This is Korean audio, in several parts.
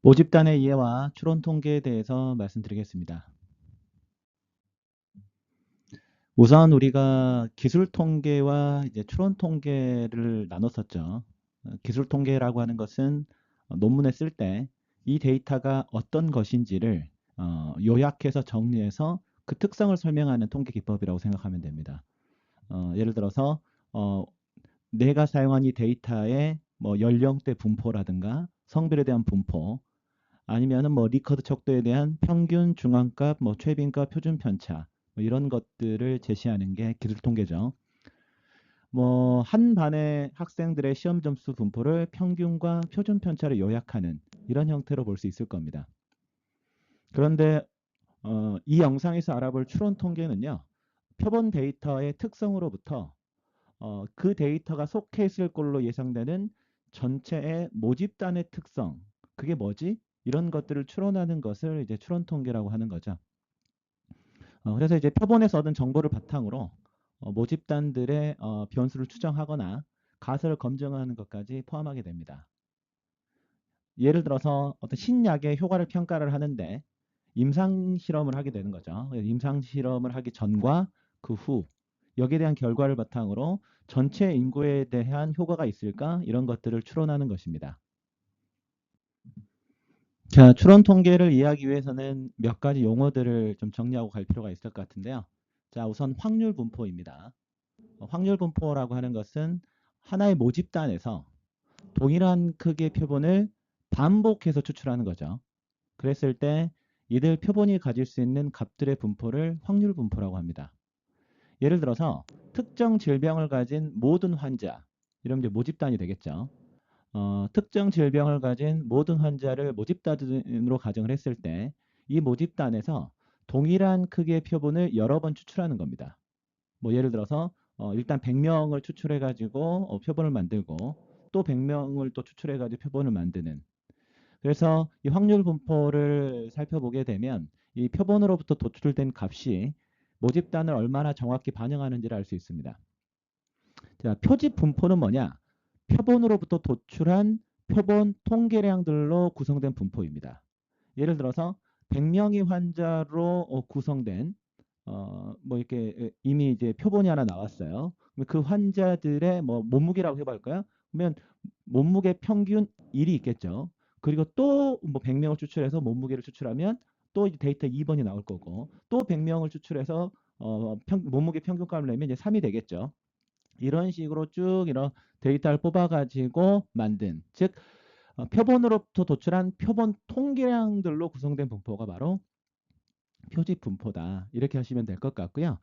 모집단의 이해와 추론 통계에 대해서 말씀드리겠습니다. 우선 우리가 기술 통계와 이제 추론 통계를 나눴었죠. 기술 통계라고 하는 것은 논문에 쓸 때 이 데이터가 어떤 것인지를 요약해서 정리해서 그 특성을 설명하는 통계 기법이라고 생각하면 됩니다. 예를 들어서 어, 내가 사용한 이 데이터의 뭐 연령대 분포라든가 성별에 대한 분포, 아니면은 뭐 리커드 척도에 대한 평균, 중앙값, 뭐 최빈값, 표준 편차 뭐 이런 것들을 제시하는 게 기술 통계죠. 뭐 한 반의 학생들의 시험 점수 분포를 평균과 표준 편차를 요약하는 이런 형태로 볼 수 있을 겁니다. 그런데 이 영상에서 알아볼 추론 통계는요. 표본 데이터의 특성으로부터 그 데이터가 속해 있을 걸로 예상되는 전체의 모집단의 특성, 그게 뭐지? 이런 것들을 추론하는 것을 이제 추론 통계라고 하는 거죠. 그래서 이제 표본에서 얻은 정보를 바탕으로 모집단들의 변수를 추정하거나 가설을 검증하는 것까지 포함하게 됩니다. 예를 들어서 어떤 신약의 효과를 평가를 하는데 임상 실험을 하게 되는 거죠. 임상 실험을 하기 전과 그 후 여기에 대한 결과를 바탕으로 전체 인구에 대한 효과가 있을까 이런 것들을 추론하는 것입니다. 자, 추론 통계를 이해하기 위해서는 몇 가지 용어들을 좀 정리하고 갈 필요가 있을 것 같은데요. 자, 우선 확률 분포입니다. 확률 분포라고 하는 것은 하나의 모집단에서 동일한 크기의 표본을 반복해서 추출하는 거죠. 그랬을 때 이들 표본이 가질 수 있는 값들의 분포를 확률 분포라고 합니다. 예를 들어서 특정 질병을 가진 모든 환자, 이러면 이제 모집단이 되겠죠. 특정 질병을 가진 모든 환자를 모집단으로 가정을 했을 때 이 모집단에서 동일한 크기의 표본을 여러 번 추출하는 겁니다. 뭐 예를 들어서 일단 100명을 추출해 가지고 표본을 만들고 또 100명을 또 추출해 가지고 표본을 만드는, 그래서 이 확률 분포를 살펴보게 되면 이 표본으로부터 도출된 값이 모집단을 얼마나 정확히 반영하는지를 알 수 있습니다. 자, 표집 분포는 뭐냐? 표본으로부터 도출한 표본 통계량들로 구성된 분포입니다. 예를 들어서 100명의 환자로 구성된 뭐 이렇게 이미 이제 표본이 하나 나왔어요. 그 환자들의 뭐 몸무게라고 해볼까요? 그러면 몸무게 평균 1이 있겠죠. 그리고 또 뭐 100명을 추출해서 몸무게를 추출하면 또 이제 데이터 2번이 나올 거고, 또 100명을 추출해서 몸무게 평균값을 내면 이제 3이 되겠죠. 이런 식으로 쭉 이런 데이터를 뽑아가지고 만든, 즉 표본으로부터 도출한 표본 통계량들로 구성된 분포가 바로 표집 분포다. 이렇게 하시면 될 것 같고요.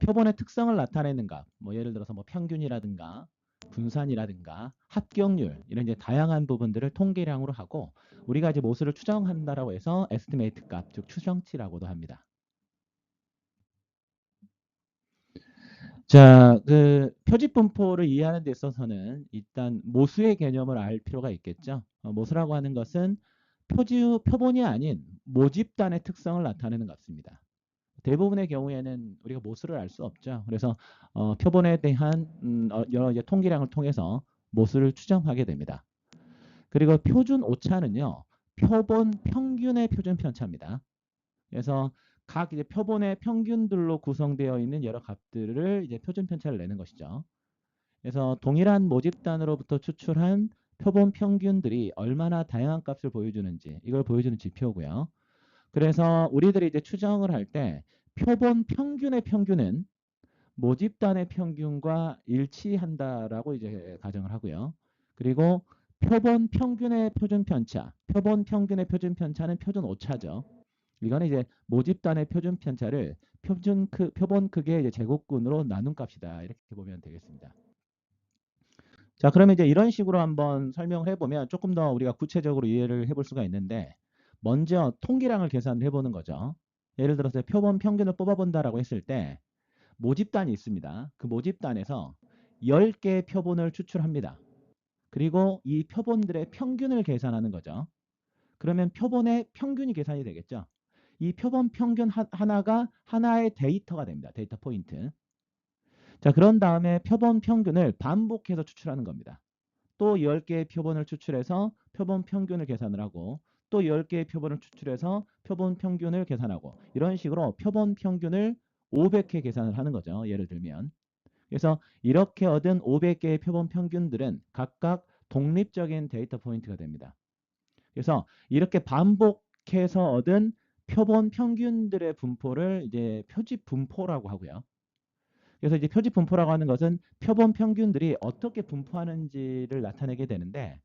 표본의 특성을 나타내는 값, 뭐 예를 들어서 뭐 평균이라든가 분산이라든가 합격률 이런 이제 다양한 부분들을 통계량으로 하고 우리가 이제 모수를 추정한다라고 해서 에스티메이트 값, 즉 추정치라고도 합니다. 자, 그 표집 분포를 이해하는 데 있어서는 일단 모수의 개념을 알 필요가 있겠죠. 모수라고 하는 것은 표본이 아닌 모집단의 특성을 나타내는 값입니다. 대부분의 경우에는 우리가 모수를 알 수 없죠. 그래서 표본에 대한 여러 이제 통계량을 통해서 모수를 추정하게 됩니다. 그리고 표준 오차는요, 표본 평균의 표준 편차입니다. 그래서 각 이제 표본의 평균들로 구성되어 있는 여러 값들을 이제 표준 편차를 내는 것이죠. 그래서 동일한 모집단으로부터 추출한 표본 평균들이 얼마나 다양한 값을 보여주는지 이걸 보여주는 지표고요. 그래서 우리들이 이제 추정을 할 때 표본 평균의 평균은 모집단의 평균과 일치한다라고 이제 가정을 하고요. 그리고 표본 평균의 표준 편차, 표본 평균의 표준 편차는 표준 오차죠. 이거는 이제 모집단의 표준 편차를 표본 크기의 이제 제곱근으로 나눈 값이다. 이렇게 보면 되겠습니다. 자, 그러면 이제 이런 식으로 한번 설명을 해보면 조금 더 우리가 구체적으로 이해를 해볼 수가 있는데, 먼저 통계량을 계산을 해보는 거죠. 예를 들어서 표본 평균을 뽑아본다라고 했을 때 모집단이 있습니다. 그 모집단에서 10개의 표본을 추출합니다. 그리고 이 표본들의 평균을 계산하는 거죠. 그러면 표본의 평균이 계산이 되겠죠. 이 표본 평균 하나가 하나의 데이터가 됩니다. 데이터 포인트. 자, 그런 다음에 표본 평균을 반복해서 추출하는 겁니다. 또 10개의 표본을 추출해서 표본 평균을 계산을 하고 또 10개의 표본을 추출해서 표본 평균을 계산하고 이런 식으로 표본 평균을 500회 계산을 하는 거죠. 예를 들면. 그래서 이렇게 얻은 500개의 표본 평균들은 각각 독립적인 데이터 포인트가 됩니다. 그래서 이렇게 반복해서 얻은 표본 평균들의 분포를 이제 표집 분포라고 하고요. 그래서 이제 표집 분포라고 하는 것은 표본 평균들이 어떻게 분포하는지를 나타내게 되는데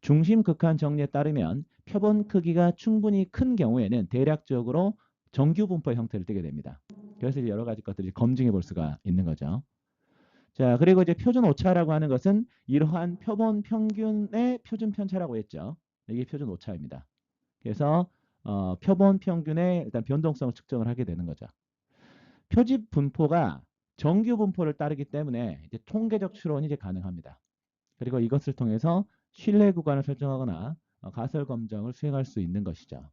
중심 극한 정리에 따르면 표본 크기가 충분히 큰 경우에는 대략적으로 정규 분포의 형태를 띠게 됩니다. 그래서 여러 가지 것들을 검증해 볼 수가 있는 거죠. 자, 그리고 이제 표준 오차라고 하는 것은 이러한 표본 평균의 표준 편차라고 했죠. 이게 표준 오차입니다. 그래서 표본 평균의 일단 변동성을 측정을 하게 되는 거죠. 표집 분포가 정규 분포를 따르기 때문에 이제 통계적 추론이 이제 가능합니다. 그리고 이것을 통해서 신뢰 구간을 설정하거나 가설 검정을 수행할 수 있는 것이죠.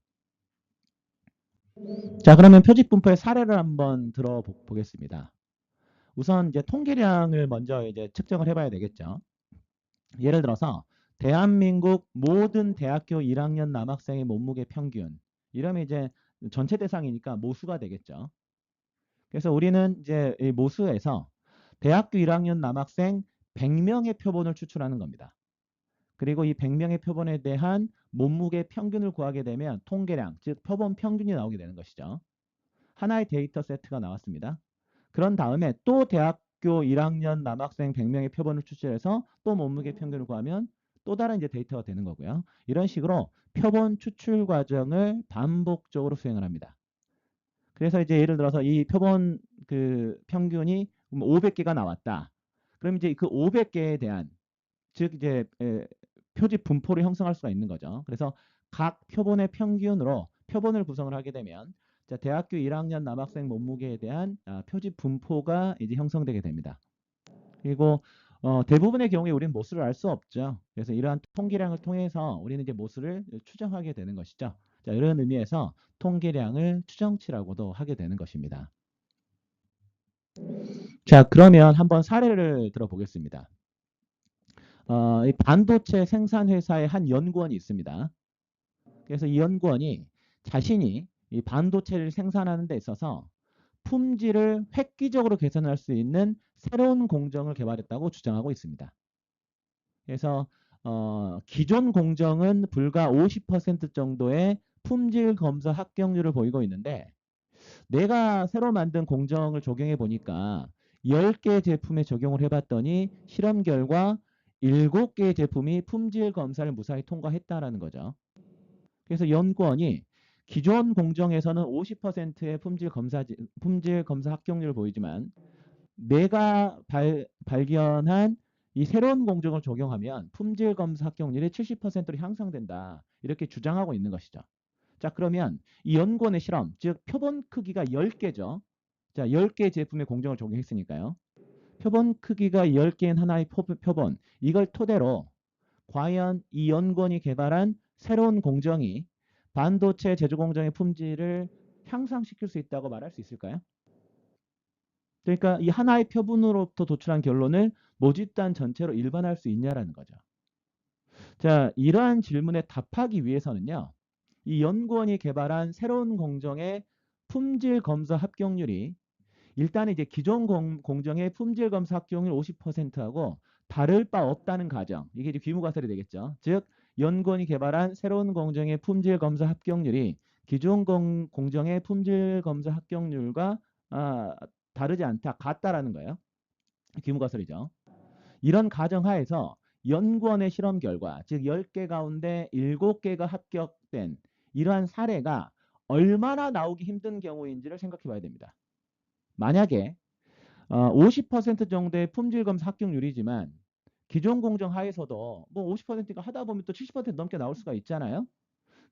자, 그러면 표집 분포의 사례를 한번 들어보겠습니다. 우선 이제 통계량을 먼저 이제 측정을 해봐야 되겠죠. 예를 들어서 대한민국 모든 대학교 1학년 남학생의 몸무게 평균 이러면 이제 전체 대상이니까 모수가 되겠죠. 그래서 우리는 이제 이 모수에서 대학교 1학년 남학생 100명의 표본을 추출하는 겁니다. 그리고 이 100명의 표본에 대한 몸무게 평균을 구하게 되면 통계량, 즉 표본 평균이 나오게 되는 것이죠. 하나의 데이터 세트가 나왔습니다. 그런 다음에 또 대학교 1학년 남학생 100명의 표본을 추출해서 또 몸무게 평균을 구하면 또 다른 이제 데이터가 되는 거고요. 이런 식으로 표본 추출 과정을 반복적으로 수행을 합니다. 그래서 이제 예를 들어서 이 표본 그 평균이 500개가 나왔다. 그럼 이제 그 500개에 대한 즉 이제 표집 분포를 형성할 수가 있는 거죠. 그래서 각 표본의 평균으로 표본을 구성을 하게 되면 자, 대학교 1학년 남학생 몸무게에 대한 표집 분포가 이제 형성되게 됩니다. 그리고 대부분의 경우에 우리는 모수를 알 수 없죠. 그래서 이러한 통계량을 통해서 우리는 이제 모수를 추정하게 되는 것이죠. 자, 이런 의미에서 통계량을 추정치라고도 하게 되는 것입니다. 자, 그러면 한번 사례를 들어보겠습니다. 이 반도체 생산 회사의 한 연구원이 있습니다. 그래서 이 연구원이 자신이 이 반도체를 생산하는 데 있어서 품질을 획기적으로 개선할 수 있는 새로운 공정을 개발했다고 주장하고 있습니다. 그래서 기존 공정은 불과 50% 정도의 품질 검사 합격률을 보이고 있는데 내가 새로 만든 공정을 적용해 보니까 10개 제품에 적용을 해봤더니 실험 결과 7개의 제품이 품질 검사를 무사히 통과했다라는 거죠. 그래서 연구원이 기존 공정에서는 50%의 품질 검사 합격률을 보이지만 내가 발견한 이 새로운 공정을 적용하면 품질 검사 합격률이 70%로 향상된다. 이렇게 주장하고 있는 것이죠. 자, 그러면 이 연구원의 실험, 즉 표본 크기가 10개죠. 자, 10개 제품의 공정을 적용했으니까요. 표본 크기가 10개인 하나의 표본, 이걸 토대로 과연 이 연구원이 개발한 새로운 공정이 반도체 제조 공정의 품질을 향상시킬 수 있다고 말할 수 있을까요? 그러니까 이 하나의 표본으로부터 도출한 결론을 모집단 전체로 일반화할 수 있냐라는 거죠. 자, 이러한 질문에 답하기 위해서는요. 이 연구원이 개발한 새로운 공정의 품질 검사 합격률이 일단 이제 기존 공정의 품질 검사 합격률 50%하고 다를 바 없다는 가정. 이게 이제 귀무가설이 되겠죠. 즉 연구원이 개발한 새로운 공정의 품질 검사 합격률이 기존 공정의 품질 검사 합격률과 다르지 않다, 같다라는 거예요. 귀무가설이죠. 이런 가정하에서 연구원의 실험 결과, 즉 10개 가운데 7개가 합격된 이러한 사례가 얼마나 나오기 힘든 경우인지를 생각해 봐야 됩니다. 만약에 50% 정도의 품질 검사 합격률이지만 기존 공정 하에서도 뭐 50%가 하다 보면 또 70% 넘게 나올 수가 있잖아요.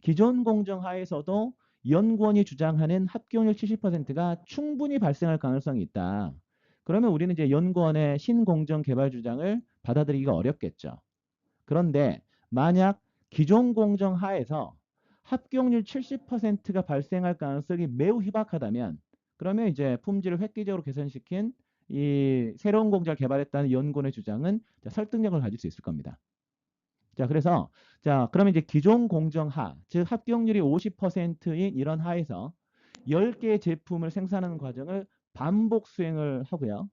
기존 공정 하에서도 연구원이 주장하는 합격률 70%가 충분히 발생할 가능성이 있다. 그러면 우리는 이제 연구원의 신공정 개발 주장을 받아들이기가 어렵겠죠. 그런데 만약 기존 공정 하에서 합격률 70%가 발생할 가능성이 매우 희박하다면 그러면 이제 품질을 획기적으로 개선시킨 이 새로운 공정을 개발했다는 연구원의 주장은 설득력을 가질 수 있을 겁니다. 자, 그래서 자, 그러면 이제 기존 공정하, 즉 합격률이 50%인 이런 하에서 10개의 제품을 생산하는 과정을 반복 수행을 하고요.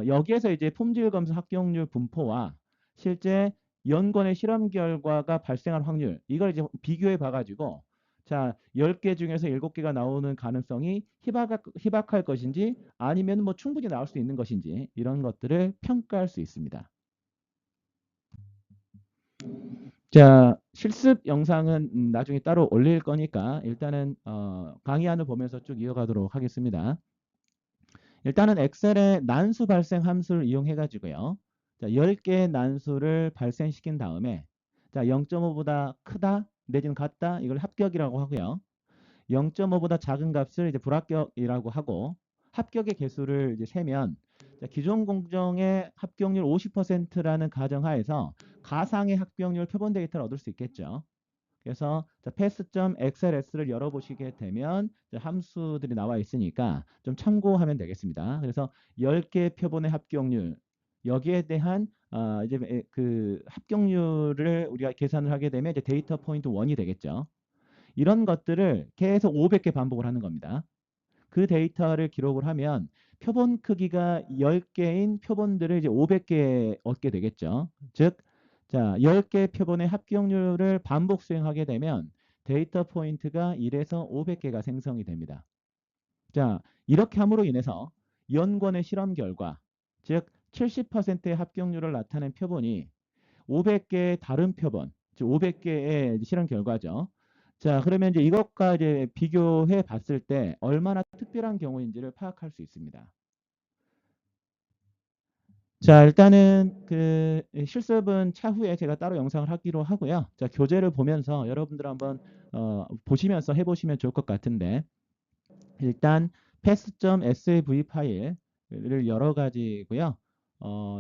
여기에서 이제 품질 검사 합격률 분포와 실제 연구원의 실험 결과가 발생할 확률, 이걸 이제 비교해 봐가지고 자, 10개 중에서 7개가 나오는 가능성이 희박할 것인지 아니면 뭐 충분히 나올 수 있는 것인지 이런 것들을 평가할 수 있습니다. 자, 실습 영상은 나중에 따로 올릴 거니까 일단은 강의안을 보면서 쭉 이어가도록 하겠습니다. 일단은 엑셀에 난수 발생 함수를 이용해 가지고요. 자, 10개의 난수를 발생시킨 다음에 자, 0.5보다 크다 내지는 같다 이걸 합격이라고 하고요. 0.5보다 작은 값을 이제 불합격이라고 하고 합격의 개수를 이제 세면 자, 기존 공정의 합격률 50%라는 가정하에서 가상의 합격률 표본 데이터를 얻을 수 있겠죠. 그래서 pass.xls를 열어보시게 되면 함수들이 나와 있으니까 좀 참고하면 되겠습니다. 그래서 10개 표본의 합격률 여기에 대한 이제 그 합격률을 우리가 계산을 하게 되면 이제 데이터 포인트 1이 되겠죠. 이런 것들을 계속 500개 반복을 하는 겁니다. 그 데이터를 기록을 하면 표본 크기가 10개인 표본들을 이제 500개 얻게 되겠죠. 즉, 자, 10개 표본의 합격률을 반복 수행하게 되면 데이터 포인트가 1에서 500개가 생성이 됩니다. 자, 이렇게 함으로 인해서 연구원의 실험 결과, 즉 70%의 합격률을 나타낸 표본이 500개의 다른 표본, 즉 500개의 실험 결과죠. 자, 그러면 이제 이것과 이제 비교해 봤을 때 얼마나 특별한 경우인지를 파악할 수 있습니다. 자, 일단은 그 실습은 차후에 제가 따로 영상을 하기로 하고요. 자, 교재를 보면서 여러분들 한번 보시면서 해보시면 좋을 것 같은데 일단 pass.sav 파일을 열어 가지고요.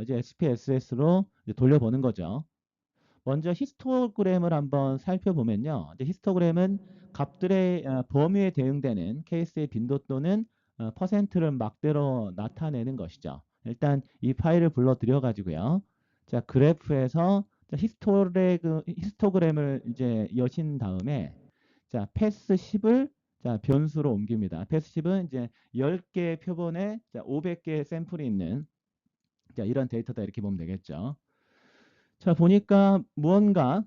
이제 SPSS로 돌려보는 거죠. 먼저 히스토그램을 한번 살펴보면요. 이제 히스토그램은 값들의 범위에 대응되는 케이스의 빈도 또는 퍼센트를 막대로 나타내는 것이죠. 일단 이 파일을 불러들여 가지고요. 자, 그래프에서 히스토그램을 이제 여신 다음에 자, 패스 10을 자, 변수로 옮깁니다. 패스 10은 이제 10개 표본에 자, 500개 샘플이 있는 자, 이런 데이터다 이렇게 보면 되겠죠. 자, 보니까 무언가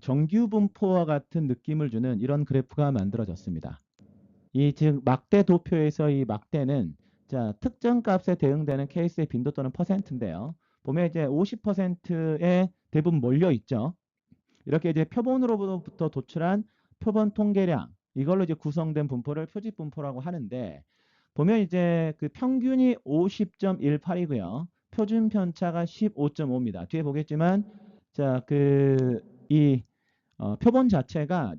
정규 분포와 같은 느낌을 주는 이런 그래프가 만들어졌습니다. 이 즉 막대 도표에서 이 막대는 자, 특정 값에 대응되는 케이스의 빈도 또는 퍼센트인데요. 보면 이제 50%에 대부분 몰려 있죠. 이렇게 이제 표본으로부터 도출한 표본 통계량 이걸로 이제 구성된 분포를 표집 분포라고 하는데 보면 이제 그 평균이 50.18이고요. 표준 편차가 15.5입니다. 뒤에 보겠지만 자, 이 표본 자체가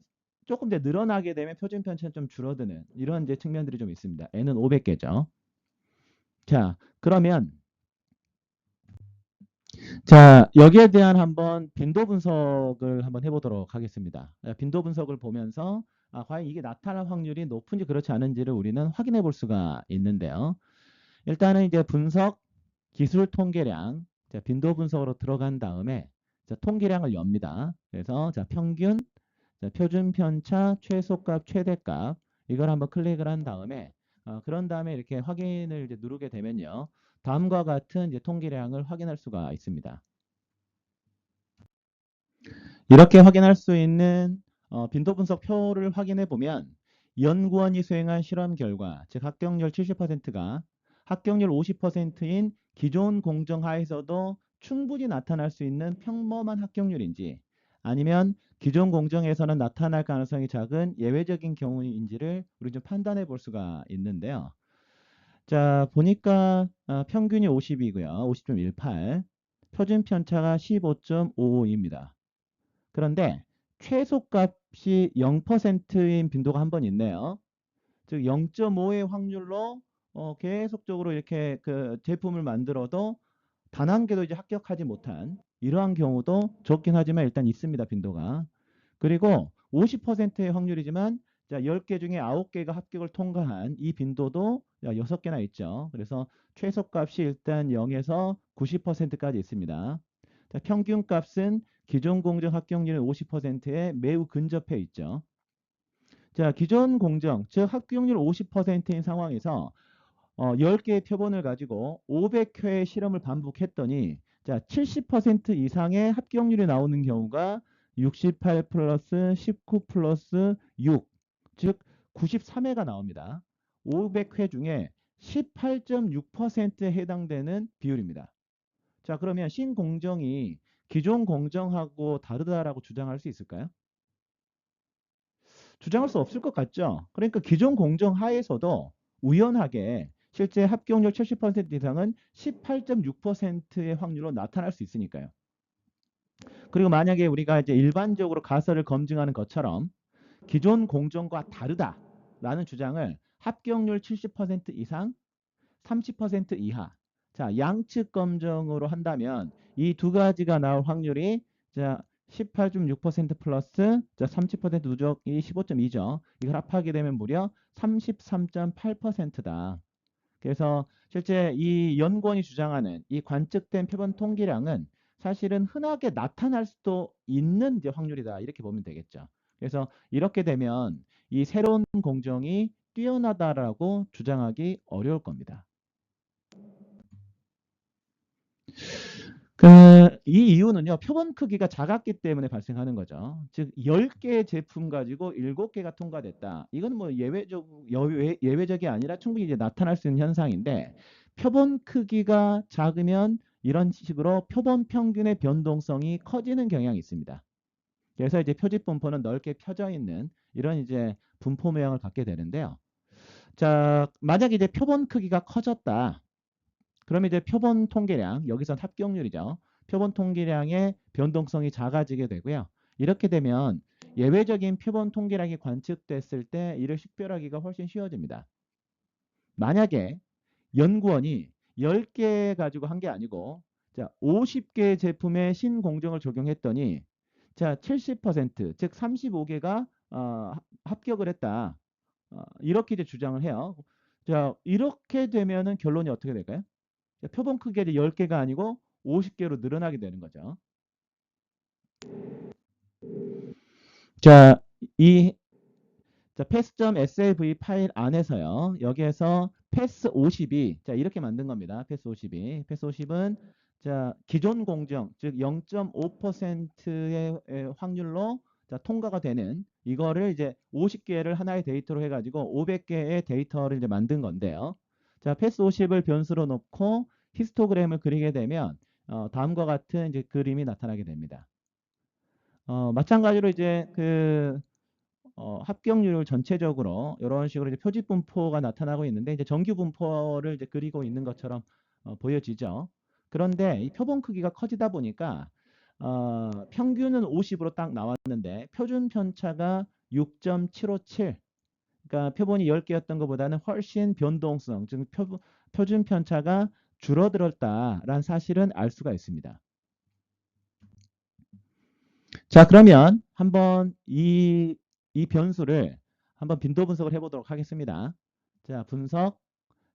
조금 이제 늘어나게 되면 표준 편차는 좀 줄어드는 이런 이제 측면들이 좀 있습니다. n은 500개죠. 자, 그러면 자, 여기에 대한 한번 빈도 분석을 한번 해보도록 하겠습니다. 빈도 분석을 보면서 과연 이게 나타날 확률이 높은지 그렇지 않은지를 우리는 확인해 볼 수가 있는데요. 일단은 이제 분석 기술 통계량 자, 빈도 분석으로 들어간 다음에 자, 통계량을 엽니다. 그래서 자, 평균, 자, 표준 편차, 최소값, 최대값 이걸 한번 클릭을 한 다음에 그런 다음에 이렇게 확인을 이제 누르게 되면요. 다음과 같은 이제 통계량을 확인할 수가 있습니다. 이렇게 확인할 수 있는 빈도 분석 표를 확인해 보면 연구원이 수행한 실험 결과, 즉 합격률 70%가 합격률 50%인 기존 공정하에서도 충분히 나타날 수 있는 평범한 합격률인지 아니면 기존 공정에서는 나타날 가능성이 작은 예외적인 경우인지를 우리 좀 판단해 볼 수가 있는데요. 자, 보니까 평균이 50이고요. 50.18. 표준 편차가 15.55입니다. 그런데 최소값이 0%인 빈도가 한 번 있네요. 즉 0.5의 확률로 계속적으로 이렇게 그 제품을 만들어도 단 한 개도 이제 합격하지 못한 이러한 경우도 적긴 하지만 일단 있습니다. 빈도가. 그리고 50%의 확률이지만 자, 10개 중에 9개가 합격을 통과한 이 빈도도 6개나 있죠. 그래서 최소값이 일단 0에서 90%까지 있습니다. 자, 평균값은 기존 공정 합격률은 50%에 매우 근접해 있죠. 자, 기존 공정, 즉 합격률 50%인 상황에서 10개의 표본을 가지고 500회 실험을 반복했더니 자, 70% 이상의 합격률이 나오는 경우가 68 플러스 19 플러스 6, 즉 93회가 나옵니다. 500회 중에 18.6%에 해당되는 비율입니다. 자, 그러면 신공정이 기존 공정하고 다르다라고 주장할 수 있을까요? 주장할 수 없을 것 같죠. 그러니까 기존 공정 하에서도 우연하게 실제 합격률 70% 이상은 18.6%의 확률로 나타날 수 있으니까요. 그리고 만약에 우리가 이제 일반적으로 가설을 검증하는 것처럼 기존 공정과 다르다라는 주장을 합격률 70% 이상, 30% 이하. 자, 양측 검증으로 한다면 이 두 가지가 나올 확률이 자, 18.6% 플러스 자, 30% 누적이 15.2죠. 이걸 합하게 되면 무려 33.8%다. 그래서 실제 이 연구원이 주장하는 이 관측된 표본 통계량은 사실은 흔하게 나타날 수도 있는 이제 확률이다. 이렇게 보면 되겠죠. 그래서 이렇게 되면 이 새로운 공정이 뛰어나다라고 주장하기 어려울 겁니다. 이 이유는요, 표본 크기가 작았기 때문에 발생하는 거죠. 즉, 10개의 제품 가지고 7개가 통과됐다. 이건 뭐 예외적이 아니라 충분히 이제 나타날 수 있는 현상인데, 표본 크기가 작으면 이런 식으로 표본 평균의 변동성이 커지는 경향이 있습니다. 그래서 이제 표집 분포는 넓게 펴져 있는 이런 이제 분포 모양을 갖게 되는데요. 자, 만약에 이제 표본 크기가 커졌다. 그러면 이제 표본 통계량, 여기선 합격률이죠. 표본 통계량의 변동성이 작아지게 되고요. 이렇게 되면 예외적인 표본 통계량이 관측됐을 때 이를 식별하기가 훨씬 쉬워집니다. 만약에 연구원이 10개 가지고 한 게 아니고 자, 50개 제품의 신공정을 적용했더니 자, 70%, 즉 35개가 합격을 했다. 이렇게 이제 주장을 해요. 자, 이렇게 되면은 결론이 어떻게 될까요? 표본 크기가 이제 10개가 아니고 50개로 늘어나게 되는 거죠. 자, 이 pass.slv 파일 안에서요. 여기에서 패스 50이 자, 이렇게 만든 겁니다. 패스 50이. 패스 50은 자, 기존 공정, 즉 0.5%의 확률로 자, 통과가 되는 이거를 이제 50개를 하나의 데이터로 해 가지고 500개의 데이터를 이제 만든 건데요. 자, 패스 50을 변수로 놓고 히스토그램을 그리게 되면 다음과 같은 이제 그림이 나타나게 됩니다. 마찬가지로 이제 합격률 전체적으로 이런 식으로 이제 표집 분포가 나타나고 있는데 이제 정규 분포를 이제 그리고 있는 것처럼 보여지죠. 그런데 이 표본 크기가 커지다 보니까 평균은 50으로 딱 나왔는데 표준 편차가 6.757. 그러니까 표본이 10개였던 것보다는 훨씬 변동성, 즉 표준 편차가 줄어들었다라는 사실은 알 수가 있습니다. 자, 그러면 한번 이 변수를 한번 빈도 분석을 해보도록 하겠습니다. 자, 분석.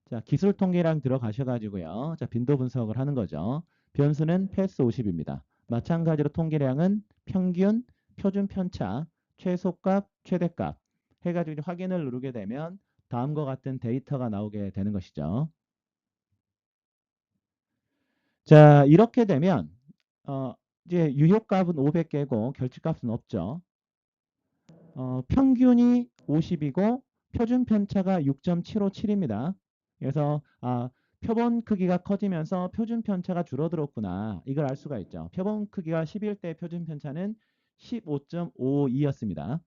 자, 기술 통계량 들어가셔가지고요. 자, 빈도 분석을 하는 거죠. 변수는 패스 50입니다. 마찬가지로 통계량은 평균, 표준 편차, 최소값, 최대값 해가지고 이제 확인을 누르게 되면 다음과 같은 데이터가 나오게 되는 것이죠. 자, 이렇게 되면 이제 유효값은 500개고 결집값은 없죠. 평균이 50이고 표준 편차가 6.757입니다. 그래서 표본 크기가 커지면서 표준 편차가 줄어들었구나. 이걸 알 수가 있죠. 표본 크기가 11 때 표준 편차는 15.52였습니다.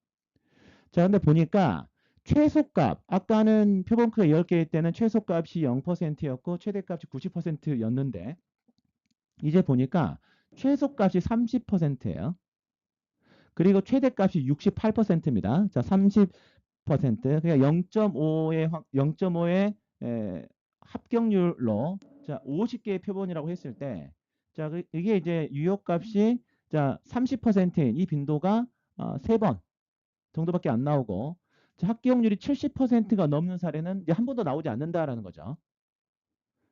자, 근데 보니까 최소값, 아까는 표본 크기가 10개일 때는 최소값이 0%였고 최대값이 90%였는데 이제 보니까 최소값이 30%예요. 그리고 최대값이 68%입니다. 자, 30%. 그러니까 0.5의 합격률로 자, 50개의 표본이라고 했을 때 자, 이게 이제 유효값이 자, 30%인 이 빈도가 3번 정도밖에 안 나오고 자, 합격률이 70%가 넘는 사례는 이제 한 번도 나오지 않는다라는 거죠.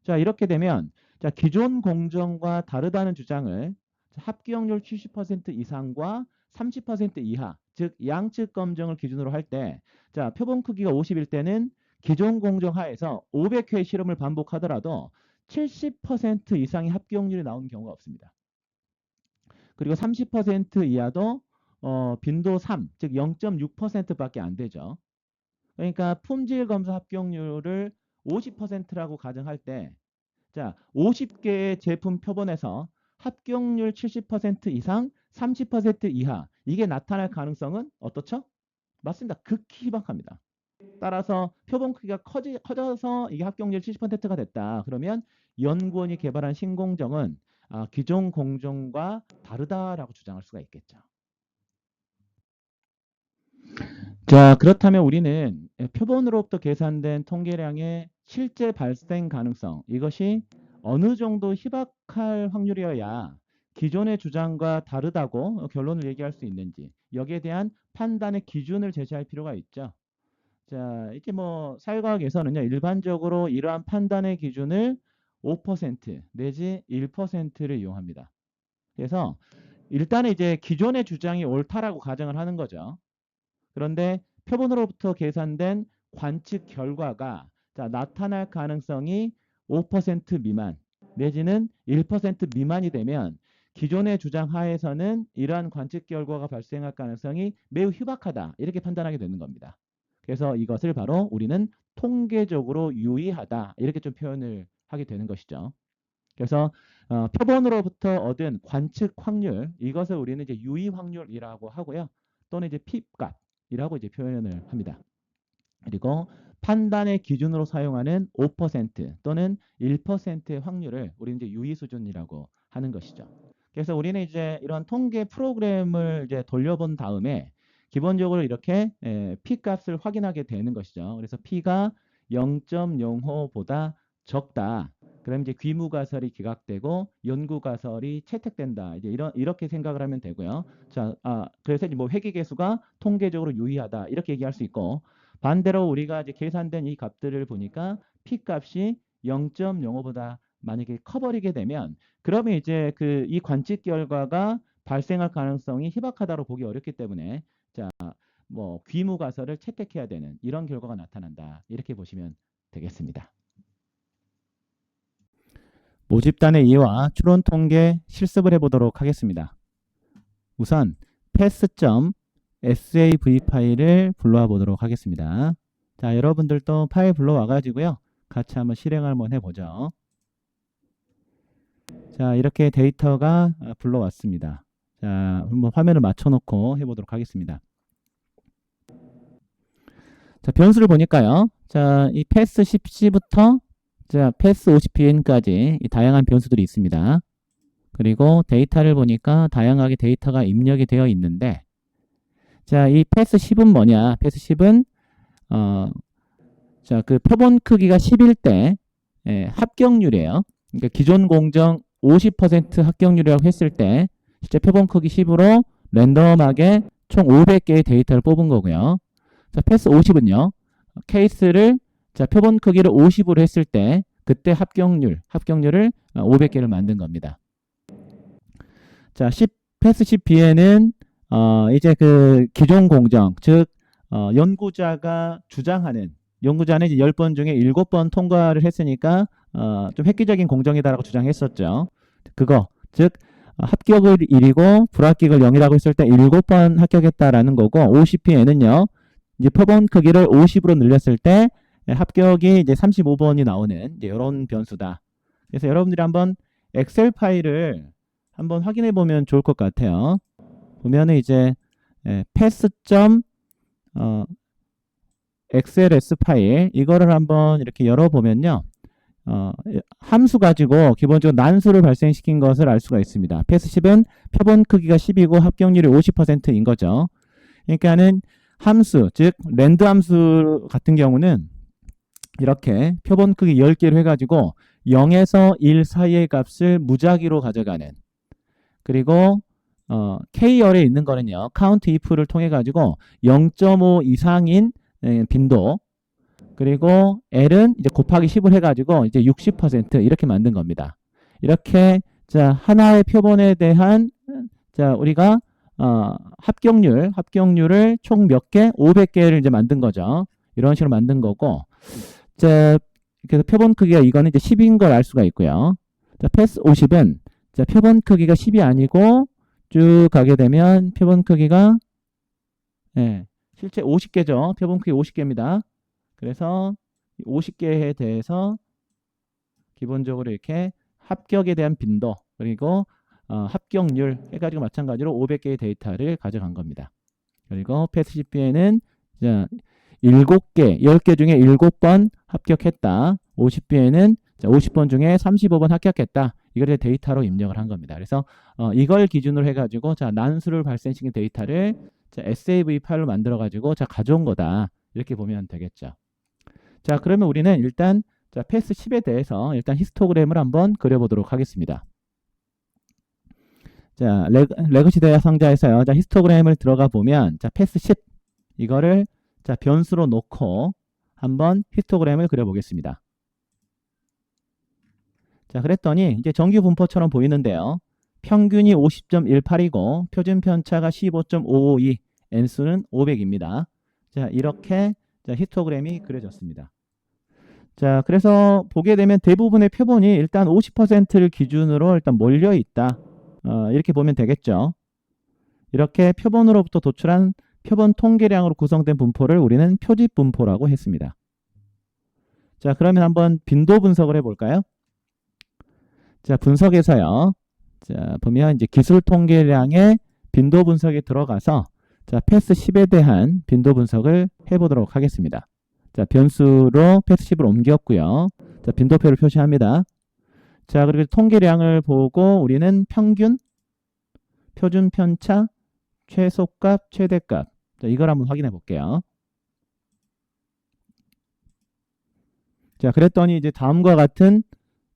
자, 이렇게 되면 자, 기존 공정과 다르다는 주장을 합기억률 70% 이상과 30% 이하, 즉 양측 검정을 기준으로 할 때, 자, 표본 크기가 50일 때는 기존 공정 하에서 500회 실험을 반복하더라도 70% 이상의 합기억률이 나오는 경우가 없습니다. 그리고 30% 이하도 빈도 3, 즉 0.6%밖에 안 되죠. 그러니까 품질 검사 합격률을 50%라고 가정할 때, 자, 50개의 제품 표본에서 합격률 70% 이상, 30% 이하, 이게 나타날 가능성은 어떻죠? 맞습니다. 극히 희박합니다. 따라서 표본 크기가 커져서 이게 합격률 70%가 됐다. 그러면 연구원이 개발한 신공정은 기존 공정과 다르다라고 주장할 수가 있겠죠. 자, 그렇다면 우리는 표본으로부터 계산된 통계량의 실제 발생 가능성, 이것이 어느 정도 희박할 확률이어야 기존의 주장과 다르다고 결론을 얘기할 수 있는지, 여기에 대한 판단의 기준을 제시할 필요가 있죠. 자, 이게 뭐 사회과학에서는요, 일반적으로 이러한 판단의 기준을 5% 내지 1%를 이용합니다. 그래서 일단은 이제 기존의 주장이 옳다라고 가정을 하는 거죠. 그런데 표본으로부터 계산된 관측 결과가 자, 나타날 가능성이 5% 미만 내지는 1% 미만이 되면 기존의 주장 하에서는 이러한 관측 결과가 발생할 가능성이 매우 희박하다, 이렇게 판단하게 되는 겁니다. 그래서 이것을 바로 우리는 통계적으로 유의하다, 이렇게 좀 표현을 하게 되는 것이죠. 그래서 표본으로부터 얻은 관측 확률, 이것을 우리는 이제 유의 확률이라고 하고요. 또는 이제 P값이라고 이제 표현을 합니다. 그리고 판단의 기준으로 사용하는 5% 또는 1%의 확률을 우리는 이제 유의 수준이라고 하는 것이죠. 그래서 우리는 이제 이런 통계 프로그램을 이제 돌려본 다음에 기본적으로 이렇게 P값을 확인하게 되는 것이죠. 그래서 P가 0.05보다 적다. 그럼 이제 귀무가설이 기각되고 연구가설이 채택된다. 이제 이렇게 생각을 하면 되고요. 자, 그래서 이제 뭐 회귀계수가 통계적으로 유의하다, 이렇게 얘기할 수 있고, 반대로 우리가 이제 계산된 이 값들을 보니까 P값이 0.05보다 만약에 커버리게 되면, 그러면 이제 그 이 관측 결과가 발생할 가능성이 희박하다고 보기 어렵기 때문에, 자, 뭐 귀무가설을 채택해야 되는 이런 결과가 나타난다, 이렇게 보시면 되겠습니다. 모집단의 이해와 추론 통계 실습을 해보도록 하겠습니다. 우선 pass.sav 파일을 불러와 보도록 하겠습니다. 자, 여러분들도 파일 불러와 가지고요, 같이 한번 실행을 한번 해보죠. 자, 이렇게 데이터가 불러왔습니다. 자, 한번 화면을 맞춰놓고 해보도록 하겠습니다. 자, 변수를 보니까요. 자, 이 pass 10c부터 자, pass 50pn까지 이 다양한 변수들이 있습니다. 그리고 데이터를 보니까 다양하게 데이터가 입력이 되어 있는데, 자, 이 pass 10은 뭐냐? pass 10은 자, 그 표본 크기가 10일 때 합격률이에요. 그러니까 기존 공정 50% 합격률이라고 했을 때 실제 표본 크기 10으로 랜덤하게 총 500개의 데이터를 뽑은 거고요. 자, 패스 50은요. 케이스를 자, 표본 크기를 50으로 했을 때 그때 합격률을 500개를 만든 겁니다. 자, 패스 10B에는 이제 그 기존 공정, 즉 연구자는 이제 10번 중에 7번 통과를 했으니까 좀 획기적인 공정이다라고 주장했었죠. 그거, 즉 합격을 1이고 불합격을 0이라고 했을 때 7번 합격했다라는 거고, 50P에는요. 이제 표본 크기를 50으로 늘렸을 때 합격이 이제 35번이 나오는 이제 이런 변수다. 그래서 여러분들이 한번 엑셀 파일을 한번 확인해 보면 좋을 것 같아요. 보면은 이제 pass.xls 파일, 이거를 한번 이렇게 열어보면요. 함수 가지고 기본적으로 난수를 발생시킨 것을 알 수가 있습니다. pass10은 표본 크기가 10이고 합격률이 50%인 거죠. 그러니까는 함수, 즉 랜드 함수 같은 경우는 이렇게 표본 크기 10개를 해가지고 0에서 1 사이의 값을 무작위로 가져가는, 그리고 K열에 있는 거는요, count if를 통해 가지고 0.5 이상인 빈도, 그리고 L은 이제 곱하기 10을 해가지고 이제 60% 이렇게 만든 겁니다. 이렇게 자, 하나의 표본에 대한 자, 우리가 합격률을 총 몇 개? 500개를 이제 만든 거죠. 이런 식으로 만든 거고. 자, 그래서 표본 크기가 이거는 이제 10인 걸 알 수가 있고요. 자, 패스 50은 자, 표본 크기가 10이 아니고 쭉 가게 되면 표본 크기가 실제 50개죠. 표본 크기 50개입니다. 그래서 50개에 대해서 기본적으로 이렇게 합격에 대한 빈도 그리고 합격률 해가지고 마찬가지로 500개의 데이터를 가져간 겁니다. 그리고 패스 CP에는 7개, 10개 중에 7번 합격했다. 50B에는 50번 중에 35번 합격했다. 이걸 데이터로 입력을 한 겁니다. 그래서 이걸 기준으로 해가지고 난수를 발생시킨 데이터를 SAV 파일로 만들어가지고 가져온 거다. 이렇게 보면 되겠죠. 자, 그러면 우리는 일단 패스 10에 대해서 일단 히스토그램을 한번 그려보도록 하겠습니다. 자, 레거시 대화 상자에서요. 히스토그램을 들어가 보면 패스 10 이거를 변수로 놓고 한번 히스토그램을 그려보겠습니다. 자, 그랬더니 이제 정규 분포처럼 보이는데요. 평균이 50.18이고 표준 편차가 15.552, n수는 500입니다. 자, 이렇게 히스토그램이 그려졌습니다. 자, 그래서 보게 되면 대부분의 표본이 일단 50%를 기준으로 일단 몰려 있다. 이렇게 보면 되겠죠. 이렇게 표본으로부터 도출한 표본 통계량으로 구성된 분포를 우리는 표집 분포라고 했습니다. 자, 그러면 한번 빈도 분석을 해볼까요? 자, 분석에서요. 자, 보면 이제 기술 통계량의 빈도 분석에 들어가서 패스 10에 대한 빈도 분석을 해보도록 하겠습니다. 자, 변수로 패스 10을 옮겼고요. 자, 빈도표를 표시합니다. 자, 그리고 통계량을 보고 우리는 평균, 표준 편차, 최소값, 최대값. 자, 이걸 한번 확인해 볼게요. 자, 그랬더니 이제 다음과 같은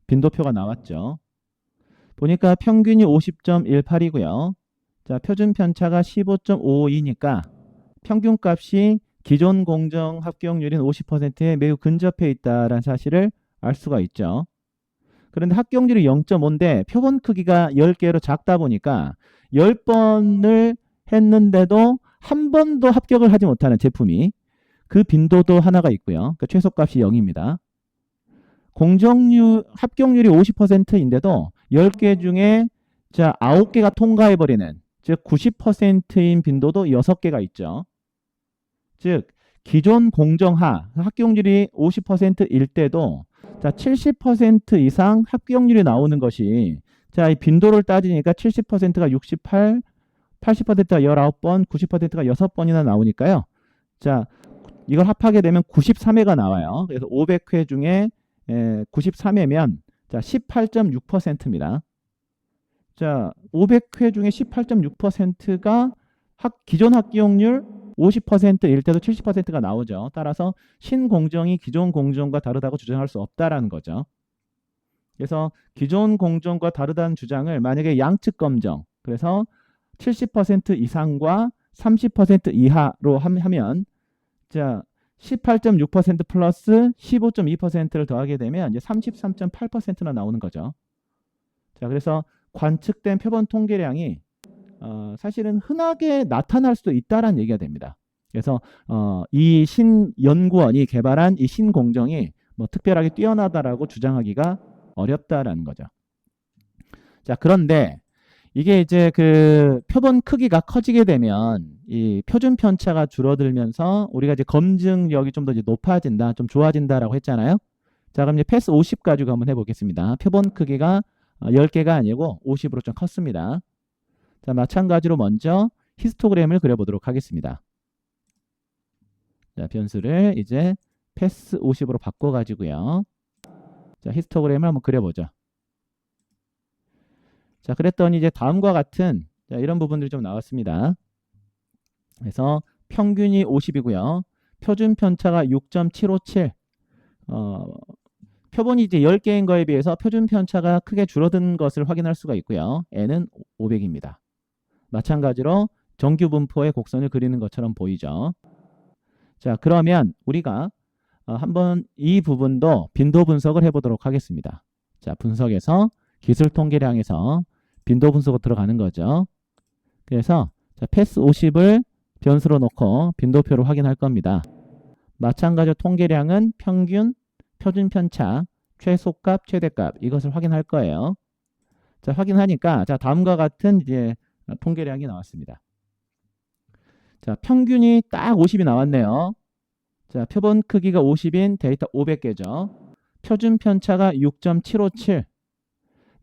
빈도표가 나왔죠. 보니까 평균이 50.18이고요. 자, 표준 편차가 15.52니까 평균값이 기존 공정 합격률인 50%에 매우 근접해 있다는 사실을 알 수가 있죠. 그런데 합격률이 0.5인데 표본 크기가 10개로 작다 보니까 10번을 했는데도 한 번도 합격을 하지 못하는 제품이 그 빈도도 하나가 있고요. 그 최소값이 0입니다. 합격률이 50%인데도 10개 중에 9개가 통과해버리는 즉 90%인 빈도도 6개가 있죠. 즉 기존 공정하 합격률이 50%일 때도 70% 이상 합격률이 나오는 것이 이 빈도를 따지니까 70%가 68, 80%가 19번, 90%가 6번이나 나오니까요. 자, 이걸 합하게 되면 93회가 나와요. 그래서 500회 중에 93회면 18.6%입니다. 자, 500회 중에 18.6%가 기존 합격률 50%일 때도 70%가 나오죠. 따라서 신공정이 기존 공정과 다르다고 주장할 수 없다라는 거죠. 그래서 기존 공정과 다르다는 주장을 만약에 양측 검정, 그래서 70% 이상과 30% 이하로 하면 18.6% 플러스 15.2%를 더하게 되면 이제 33.8%나 나오는 거죠. 자, 그래서 관측된 표본 통계량이 사실은 흔하게 나타날 수도 있다라는 얘기가 됩니다. 그래서 이 신연구원이 개발한 이 신공정이 뭐 특별하게 뛰어나다라고 주장하기가 어렵다라는 거죠. 자, 그런데 이게 이제 그 표본 크기가 커지게 되면 이 표준 편차가 줄어들면서 우리가 이제 검증력이 좀 더 높아진다, 좀 좋아진다라고 했잖아요. 자, 그럼 이제 패스 50 가지고 한번 해보겠습니다. 표본 크기가 10개가 아니고 50으로 좀 컸습니다. 자, 마찬가지로 먼저 히스토그램을 그려보도록 하겠습니다. 자, 변수를 이제 패스 50으로 바꿔가지고요. 자, 히스토그램을 한번 그려보죠. 자, 그랬더니 이제 다음과 같은 이런 부분들이 좀 나왔습니다. 그래서 평균이 50이고요. 표준 편차가 6.757. 표본이 이제 10개인 거에 비해서 표준 편차가 크게 줄어든 것을 확인할 수가 있고요. n은 500입니다. 마찬가지로 정규 분포의 곡선을 그리는 것처럼 보이죠. 자, 그러면 우리가 한번 이 부분도 빈도 분석을 해보도록 하겠습니다. 자, 분석에서 기술 통계량에서 빈도 분수가 들어가는 거죠. 그래서 자, 패스 50을 변수로 놓고 빈도표를 확인할 겁니다. 마찬가지로 통계량은 평균, 표준 편차, 최소값, 최대값 이것을 확인할 거예요. 자, 확인하니까 자, 다음과 같은 이제 통계량이 나왔습니다. 자, 평균이 딱 50이 나왔네요. 자, 표본 크기가 50인 데이터 500개죠. 표준 편차가 6.757.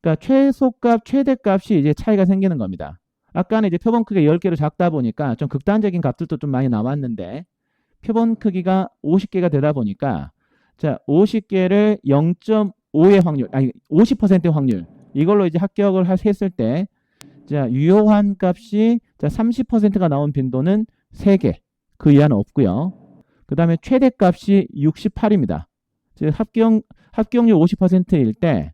그러니까 최소값, 최대값이 이제 차이가 생기는 겁니다. 아까는 이제 표본 크기가 10개로 작다 보니까 좀 극단적인 값들도 좀 많이 나왔는데 표본 크기가 50개가 되다 보니까 자, 50개를 0.5의 확률, 아니 50%의 확률 이걸로 이제 합격을 했을 때 자, 유효한 값이 자, 30%가 나온 빈도는 3개. 그 이하는 없고요. 그 다음에 최대값이 68입니다. 즉 합격률 50%일 때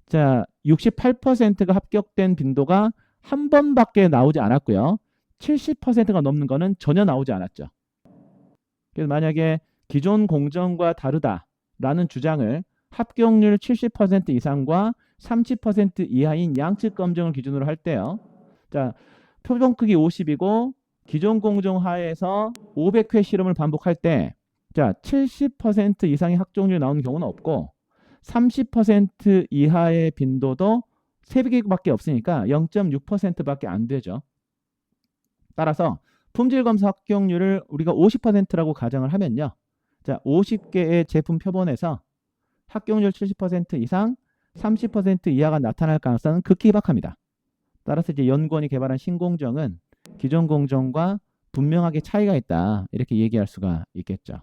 자, 68%가 합격된 빈도가 한 번밖에 나오지 않았고요. 70%가 넘는 거는 전혀 나오지 않았죠. 그래서 만약에 기존 공정과 다르다라는 주장을 합격률 70% 이상과 30% 이하인 양측 검증을 기준으로 할 때요. 자, 표본 크기 50이고 기존 공정 하에서 500회 실험을 반복할 때 자, 70% 이상의 합격률이 나오는 경우는 없고 30% 이하의 빈도도 3개밖에 없으니까 0.6%밖에 안 되죠. 따라서 품질 검사 합격률을 우리가 50%라고 가정을 하면요. 자, 50개의 제품 표본에서 합격률 70% 이상, 30% 이하가 나타날 가능성은 극히 희박합니다. 따라서 이제 연구원이 개발한 신공정은 기존 공정과 분명하게 차이가 있다. 이렇게 얘기할 수가 있겠죠.